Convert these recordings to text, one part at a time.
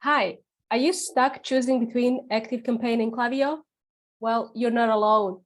Hi, are you stuck choosing between ActiveCampaign and Klaviyo? Well, you're not alone.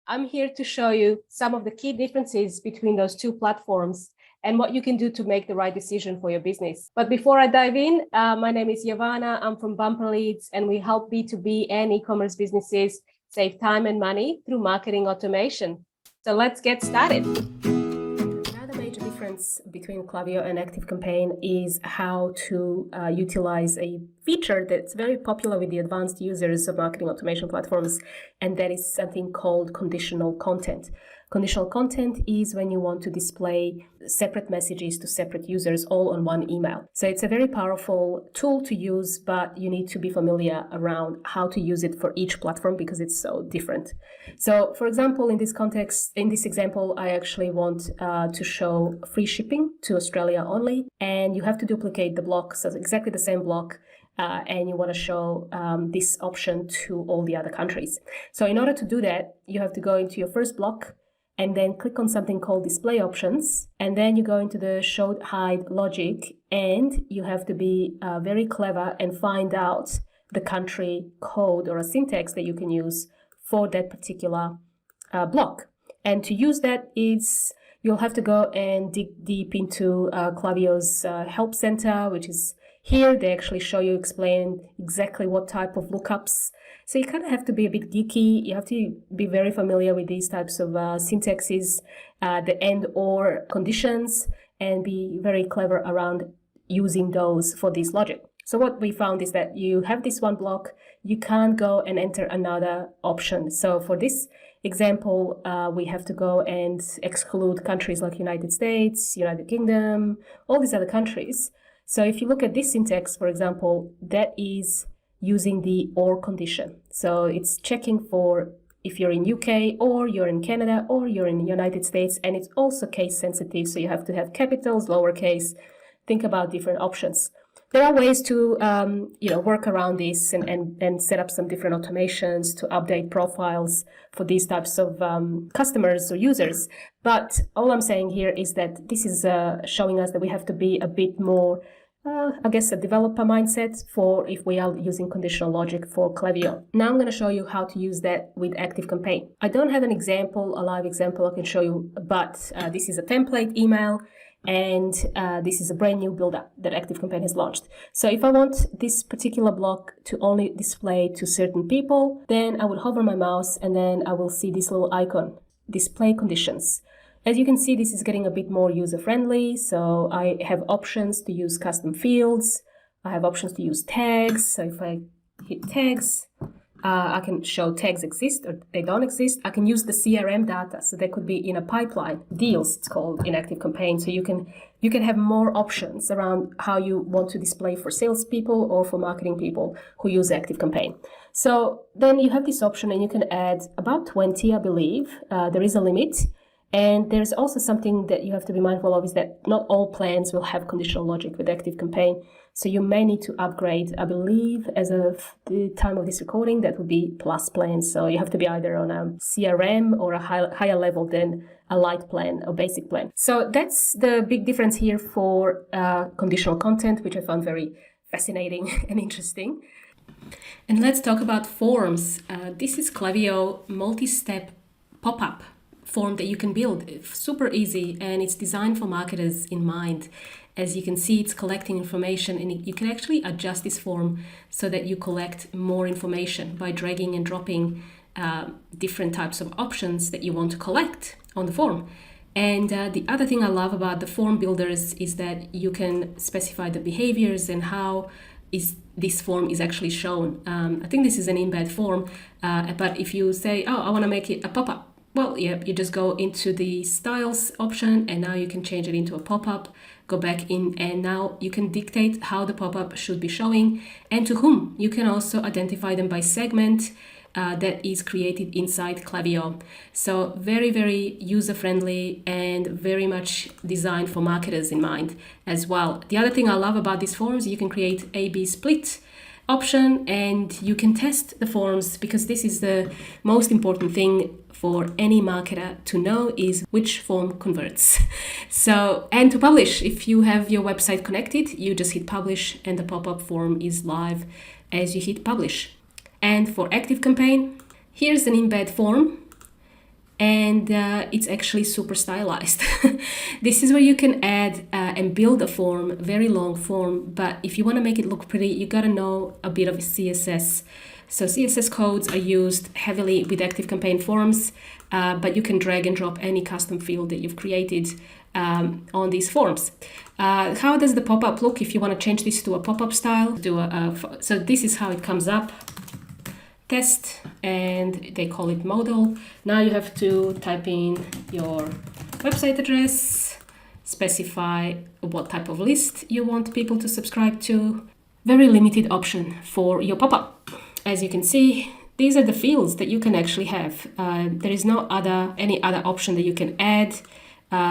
I'm here to show you some of the key differences between those two platforms and what you can do to make the right decision for your business. But before I dive in, my name is Yavana. I'm from Bumper Leads, and we help B2B and e-commerce businesses save time and money through marketing automation. So let's get started. Another major difference between Klaviyo and ActiveCampaign is how to utilize a feature that's very popular with the advanced users of marketing automation platforms, and that is something called conditional content. Conditional content is when you want to display separate messages to separate users all on one email. So it's a very powerful tool to use, but you need to be familiar around how to use it for each platform because it's so different. So for example, in this context, in this example, I actually want to show free shipping to Australia only, and you have to duplicate the block, so it's exactly the same block. And you want to show this option to all the other countries. So in order to do that, you have to go into your first block and then click on something called display options. And then you go into the show hide logic, and you have to be very clever and find out the country code or a syntax that you can use for that particular block. And to use that, you'll have to go and dig deep into Klaviyo's help center, which is here. They actually explain exactly what type of lookups. So you kind of have to be a bit geeky. You have to be very familiar with these types of syntaxes, the and or conditions, and be very clever around using those for this logic. So what we found is that you have this one block, you can't go and enter another option. So for this example, we have to go and exclude countries like United States, United Kingdom, all these other countries. So if you look at this syntax, for example, that is using the or condition. So it's checking for if you're in UK or you're in Canada or you're in the United States, and it's also case sensitive. So you have to have capitals, lowercase, think about different options. There are ways to work around this and set up some different automations to update profiles for these types of customers or users. But all I'm saying here is that this is showing us that we have to be a bit more, a developer mindset for if we are using conditional logic for Klaviyo. Now I'm going to show you how to use that with ActiveCampaign. I don't have an example, a live example I can show you, but this is a template email. And this is a brand new build-up that ActiveCampaign has launched. So if I want this particular block to only display to certain people, then I would hover my mouse and then I will see this little icon, display conditions. As you can see, this is getting a bit more user-friendly. So I have options to use custom fields. I have options to use tags. So if I hit tags, I can show tags exist or they don't exist. I can use the CRM data, so they could be in a pipeline, deals it's called in ActiveCampaign. So you can have more options around how you want to display for salespeople or for marketing people who use ActiveCampaign. So then you have this option and you can add about 20, I believe. There is a limit. And there's also something that you have to be mindful of is that not all plans will have conditional logic with ActiveCampaign. So you may need to upgrade, I believe, as of the time of this recording, that would be plus plans. So you have to be either on a CRM or a higher level than a light plan or basic plan. So that's the big difference here for conditional content, which I found very fascinating and interesting. And let's talk about forms. This is Klaviyo multi-step pop-up form that you can build. It's super easy, and it's designed for marketers in mind. As you can see, it's collecting information, and you can actually adjust this form so that you collect more information by dragging and dropping different types of options that you want to collect on the form. And the other thing I love about the form builders is that you can specify the behaviors and how this form is actually shown. I think this is an embed form, but if you say, oh, I want to make it a pop-up, well, yeah, you just go into the styles option, and now you can change it into a pop-up, go back in, and now you can dictate how the pop-up should be showing and to whom. You can also identify them by segment that is created inside Klaviyo. So very, very user-friendly and very much designed for marketers in mind as well. The other thing I love about these forms, you can create A/B split. option, and you can test the forms, because this is the most important thing for any marketer to know, is which form converts. So, and to publish, if you have your website connected, you just hit publish and the pop-up form is live as you hit publish. And for ActiveCampaign, here's an embed form, and it's actually super stylized. This is where you can add and build a form, very long form, but if you want to make it look pretty, you gotta know a bit of CSS. So CSS codes are used heavily with ActiveCampaign forms, but you can drag and drop any custom field that you've created on these forms. How does the pop-up look if you want to change this to a pop-up style? So this is how it comes up. Test, and they call it modal. Now you have to type in your website address, specify what type of list you want people to subscribe to. Very limited option for your pop-up. As you can see, these are the fields that you can actually have. There is no any other option that you can add.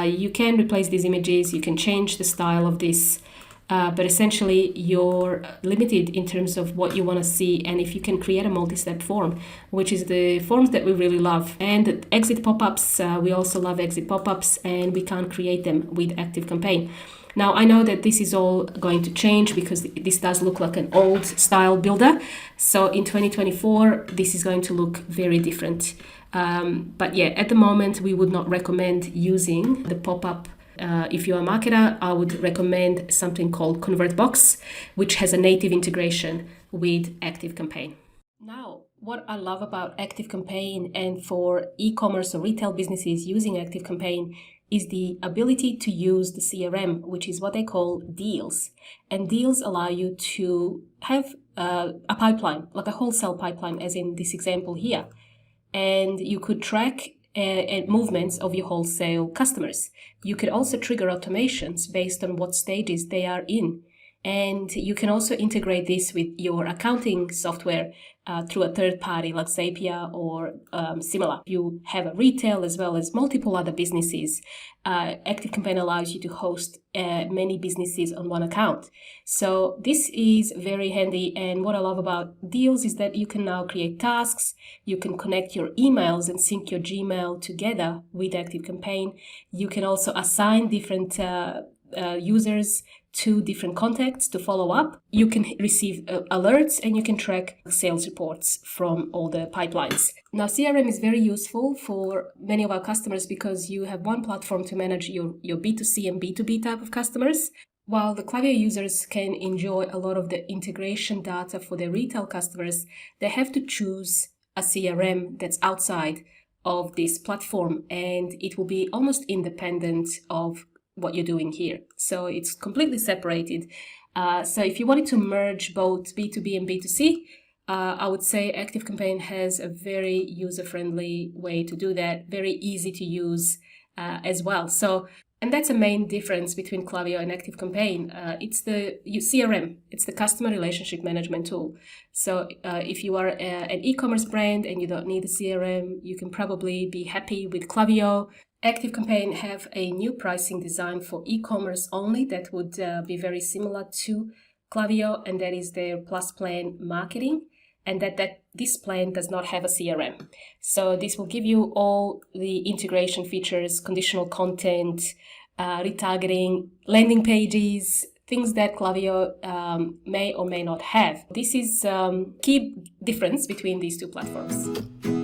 You can replace these images, you can change the style of this, but essentially you're limited in terms of what you want to see, and if you can create a multi-step form, which is the forms that we really love. And exit pop-ups, we also love exit pop-ups, and we can't create them with ActiveCampaign. Now, I know that this is all going to change because this does look like an old style builder. So in 2024, this is going to look very different. But yeah, at the moment, we would not recommend using the pop-up. If you're a marketer, I would recommend something called ConvertBox, which has a native integration with ActiveCampaign. Now, what I love about ActiveCampaign, and for e-commerce or retail businesses using ActiveCampaign, is the ability to use the CRM, which is what they call deals. And deals allow you to have a pipeline, like a wholesale pipeline, as in this example here. And you could track movements of your wholesale customers. You could also trigger automations based on what stages they are in. And you can also integrate this with your accounting software through a third party like Zapier or similar. You have a retail as well as multiple other businesses. ActiveCampaign allows you to host many businesses on one account. So this is very handy. And what I love about deals is that you can now create tasks. You can connect your emails and sync your Gmail together with ActiveCampaign. You can also assign different users to different contacts to follow up. You can receive alerts, and you can track sales reports from all the pipelines. Now, CRM is very useful for many of our customers because you have one platform to manage your B2C and B2B type of customers. While the Klaviyo users can enjoy a lot of the integration data for their retail customers, they have to choose a CRM that's outside of this platform, and it will be almost independent of what you're doing here. So it's completely separated. So if you wanted to merge both B2B and B2C, I would say ActiveCampaign has a very user-friendly way to do that, very easy to use as well. So, and that's a main difference between Klaviyo and ActiveCampaign. It's the CRM, it's the customer relationship management tool. So if you are an e-commerce brand and you don't need a CRM, you can probably be happy with Klaviyo. ActiveCampaign have a new pricing design for e-commerce only that would be very similar to Klaviyo, and that is their Plus Plan Marketing, and that this plan does not have a CRM. So this will give you all the integration features, conditional content, retargeting, landing pages, things that Klaviyo may or may not have. This is key difference between these two platforms.